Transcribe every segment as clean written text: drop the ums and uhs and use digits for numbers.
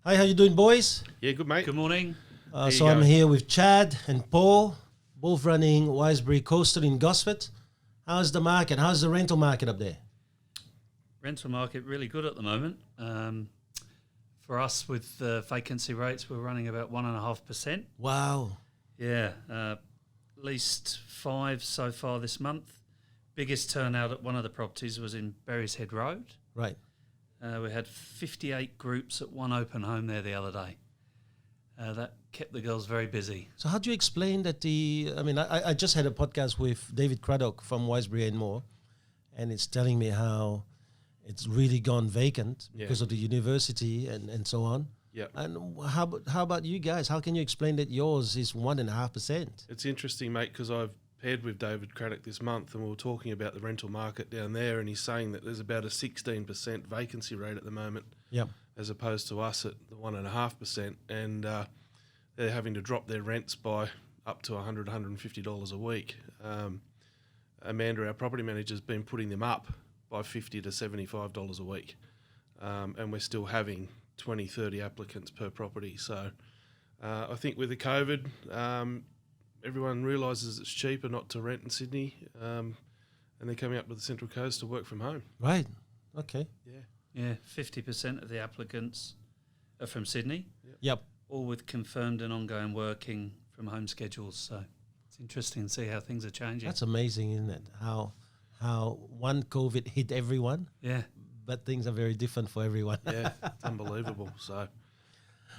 Hi, how you doing, boys? Yeah, good mate. Good morning. So I'm here with Chad and Paul, both running Wiseberry Coastal in Gosford. How's the market? How's the rental market up there? Rental market really good at the moment. For us, with the vacancy rates, we're running about 1.5%. Wow. Yeah, at least 5 so far this month. Biggest turnout at one of the properties was in Berries Head Road. Right. We had 58 groups at one open home there the other day. That kept the girls very busy. So how do you explain that I just had a podcast with David Craddock from Wiseberry and more, and it's telling me how it's really gone vacant because of the university and so on. Yeah. And how about you guys? How can you explain that yours is 1.5%? It's interesting, mate, because I've paired with David Craddock this month and we were talking about the rental market down there, and he's saying that there's about a 16% vacancy rate at the moment, as opposed to us at the 1.5%, and they're having to drop their rents by up to $100, $150 a week. Amanda, our property manager, has been putting them up by $50 to $75 a week, and we're still having 20, 30 applicants per property. So I think with the COVID, everyone realises it's cheaper not to rent in Sydney, and they're coming up to the Central Coast to work from home. Right. Okay. Yeah, 50% of the applicants are from Sydney. Yep. All with confirmed and ongoing working from home schedules. So it's interesting to see how things are changing. That's amazing, isn't it? How one COVID hit everyone. Yeah. But things are very different for everyone. Yeah, it's unbelievable.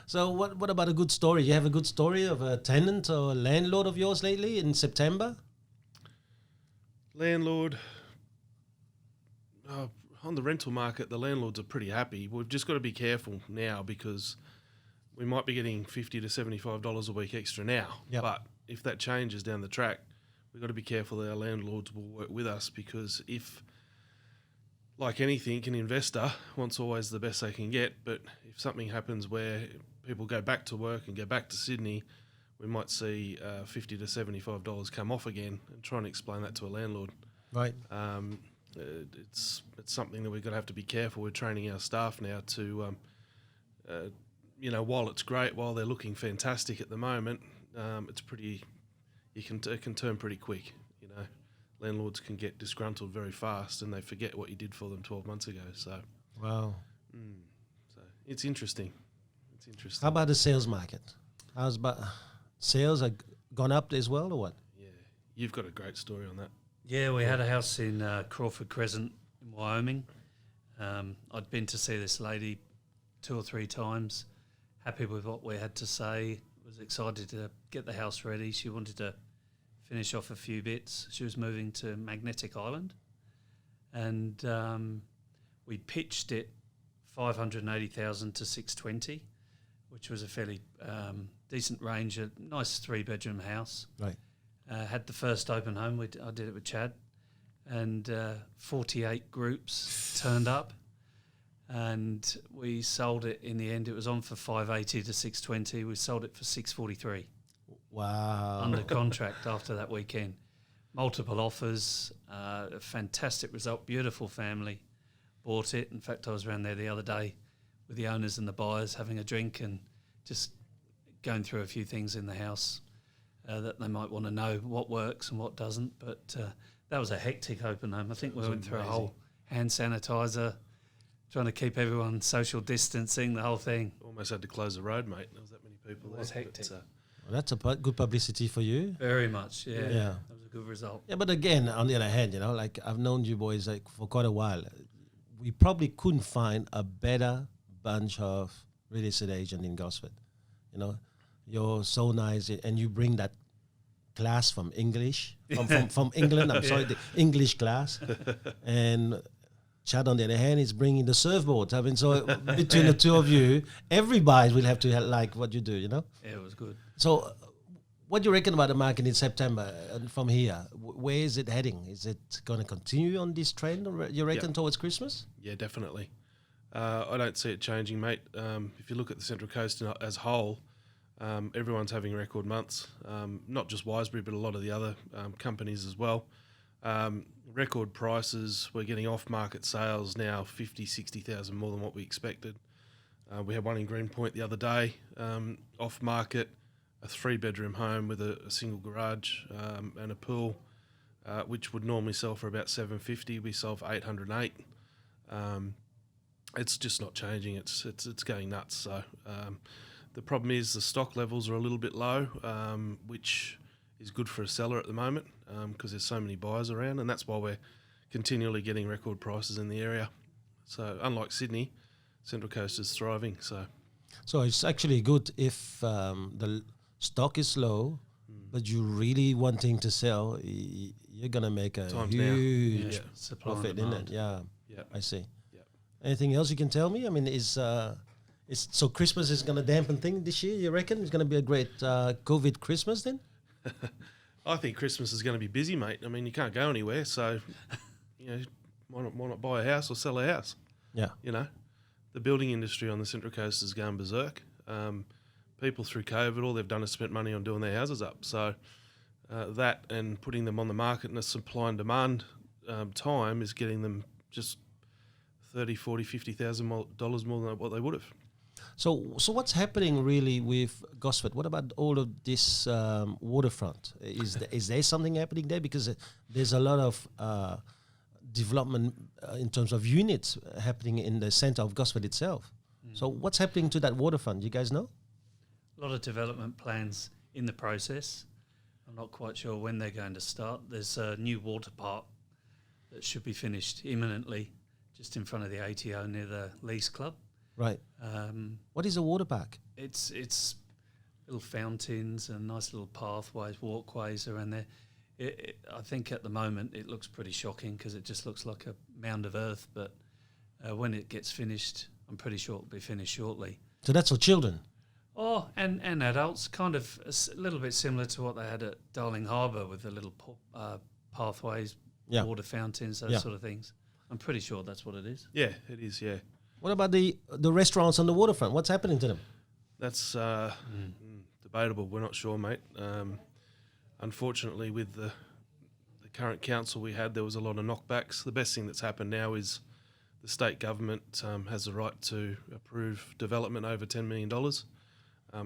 So what about a good story? You have a good story of a tenant or a landlord of yours lately in September? Landlord, on the rental market, the landlords are pretty happy. We've just got to be careful now because we might be getting $50 to $75 a week extra now. Yep. But if that changes down the track, we've got to be careful that our landlords will work with us, because if, like anything, an investor wants always the best they can get, but if something happens where people go back to work and go back to Sydney, we might see $50 to $75 come off again, and try and explain that to a landlord. Right. It's something that we've got to have to be careful. We're training our staff now to, while it's great, while they're looking fantastic at the moment, it's pretty. It can turn pretty quick. Landlords can get disgruntled very fast, and they forget what you did for them 12 months ago. So, wow. So it's interesting. How about the sales market? How's about sales have gone up as well, or what? Yeah, you've got a great story on that. Yeah, we had a house in Crawford Crescent in Wyoming. I'd been to see this lady 2 or 3 times, happy with what we had to say, was excited to get the house ready. She wanted to finish off a few bits. She was moving to Magnetic Island, and we pitched it 580,000 to 620, which was a fairly decent range, a nice 3-bedroom house. Right. Had the first open home. I did it with Chad, and 48 groups turned up, and we sold it in the end. It was on for 580 to 620. We sold it for 643. Wow. Under contract after that weekend. Multiple offers, a fantastic result, beautiful family, bought it. In fact, I was around there the other day with the owners and the buyers having a drink and just going through a few things in the house that they might want to know what works and what doesn't. But that was a hectic open home. I think we went through a whole hand sanitizer, trying to keep everyone social distancing, the whole thing. Almost had to close the road, mate. There was that many people there. It was hectic. Well, that's good publicity for you. Very much, yeah. Yeah. That was a good result. Yeah, but again, on the other hand, like I've known you boys for quite a while. We probably couldn't find a better bunch of real estate agent in Gosford. You're so nice, and you bring that class from English, from England. I'm sorry, the English class. And Chad, on the other hand, is bringing the surfboard. I mean, so between the two of you, everybody will have to like what you do, Yeah, it was good. So what do you reckon about the market in September and from here? Where is it heading? Is it going to continue on this trend, or you reckon towards Christmas? Yeah, definitely. I don't see it changing, mate. If you look at the Central Coast as a whole, everyone's having record months, not just Wiseberry, but a lot of the other companies as well. Record prices, we're getting off-market sales now, 50,000, 60,000 more than what we expected. We had one in Greenpoint the other day, off market, a 3-bedroom home with a single garage and a pool, which would normally sell for about $750. We sold for $808. It's just not changing. It's going nuts. So the problem is the stock levels are a little bit low, which is good for a seller at the moment because there's so many buyers around, and that's why we're continually getting record prices in the area. So unlike Sydney, Central Coast is thriving. So it's actually good if the stock is low, but you're really wanting to sell. You're gonna make a huge profit in it. Yeah, I see. Anything else you can tell me? I mean, so Christmas is going to dampen things this year, you reckon? It's going to be a great COVID Christmas then? I think Christmas is going to be busy, mate. I mean, you can't go anywhere, so, why not buy a house or sell a house? Yeah. The building industry on the Central Coast has gone berserk. People through COVID, all they've done is spent money on doing their houses up. So that and putting them on the market in a supply and demand time is getting them just $30,000, $40,000, $50,000 more than what they would have. So what's happening really with Gosford? What about all of this waterfront? Is there something happening there? Because there's a lot of development in terms of units happening in the centre of Gosford itself. So what's happening to that waterfront? You guys know? A lot of development plans in the process. I'm not quite sure when they're going to start. There's a new water park that should be finished imminently, just in front of the ATO near the Lease Club. Right. What is a water park? It's little fountains and nice little pathways, walkways around there. I think at the moment it looks pretty shocking because it just looks like a mound of earth, but when it gets finished, I'm pretty sure it'll be finished shortly. So that's for children? Oh, and adults, kind of a little bit similar to what they had at Darling Harbour with the little pathways, water fountains, those sort of things. I'm pretty sure that's what it is. Yeah, it is, yeah. What about the restaurants on the waterfront? What's happening to them? That's debatable. We're not sure, mate. Unfortunately, with the current council we had, there was a lot of knockbacks. The best thing that's happened now is the state government has the right to approve development over $10 million,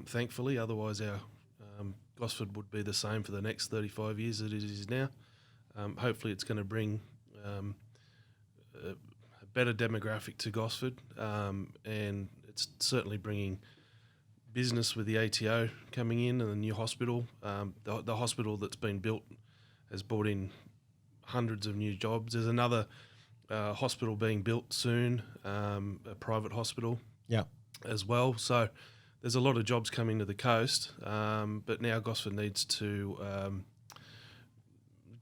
thankfully. Otherwise, our Gosford would be the same for the next 35 years that it is now. Hopefully, it's going to bring a better demographic to Gosford, and it's certainly bringing business with the ATO coming in and the new hospital. The hospital that's been built has brought in hundreds of new jobs. There's another hospital being built soon, a private hospital as well. So there's a lot of jobs coming to the coast, but now Gosford needs to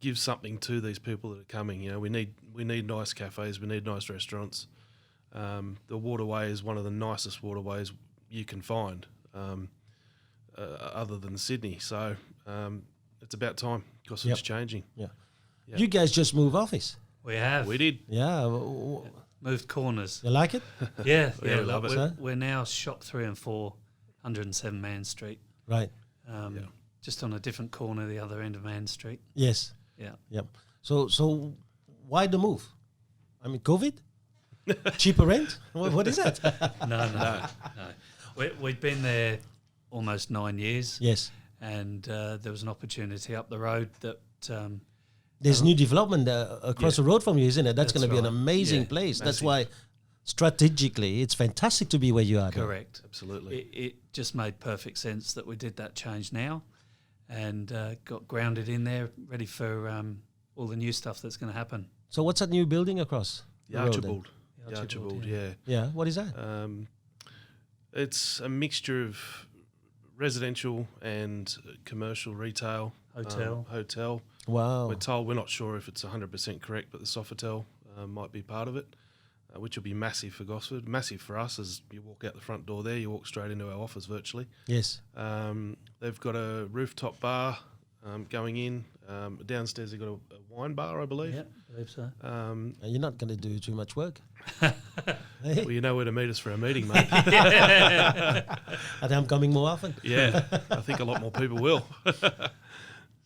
give something to these people that are coming. We need nice cafes, we need nice restaurants. The waterway is one of the nicest waterways you can find, other than Sydney. So it's about time. Gosford's changing. Yeah. You guys just moved office. We have. We did. Yeah. Moved corners. You like it? Yeah. We love it. We're now shop 3 and 4, 107 Man Street. Right. Just on a different corner, the other end of Man Street. Yes. Yeah. Yep. So why the move? I mean, COVID? Cheaper rent? What is that? No. We'd been there almost 9 years. Yes. And there was an opportunity up the road that... there's new development across the road from you, isn't it? That's going to be an amazing place. Massive. That's why strategically it's fantastic to be where you are. Correct. Absolutely. It just made perfect sense that we did that change now and got grounded in there, ready for all the new stuff that's going to happen. So what's that new building across the Archibald. The Archibald, yeah. Yeah, what is that? It's a mixture of residential and commercial retail. Hotel. Wow. We're told, we're not sure if it's 100% correct, but the Sofitel might be part of it, which will be massive for Gosford. Massive for us as you walk out the front door there, you walk straight into our office virtually. Yes. They've got a rooftop bar going in. Downstairs they've got a wine bar, I believe. Yeah, I believe so. You're not going to do too much work. Well, you know where to meet us for our meeting, mate. And I'm coming more often. Yeah, I think a lot more people will.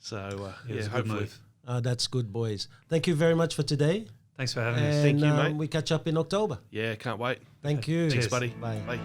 So, hopefully. That's good, boys. Thank you very much for today. Thanks for having us. And Thank you, mate. we catch up in October. Yeah, can't wait. Thank you. Thanks, buddy. Bye. Bye.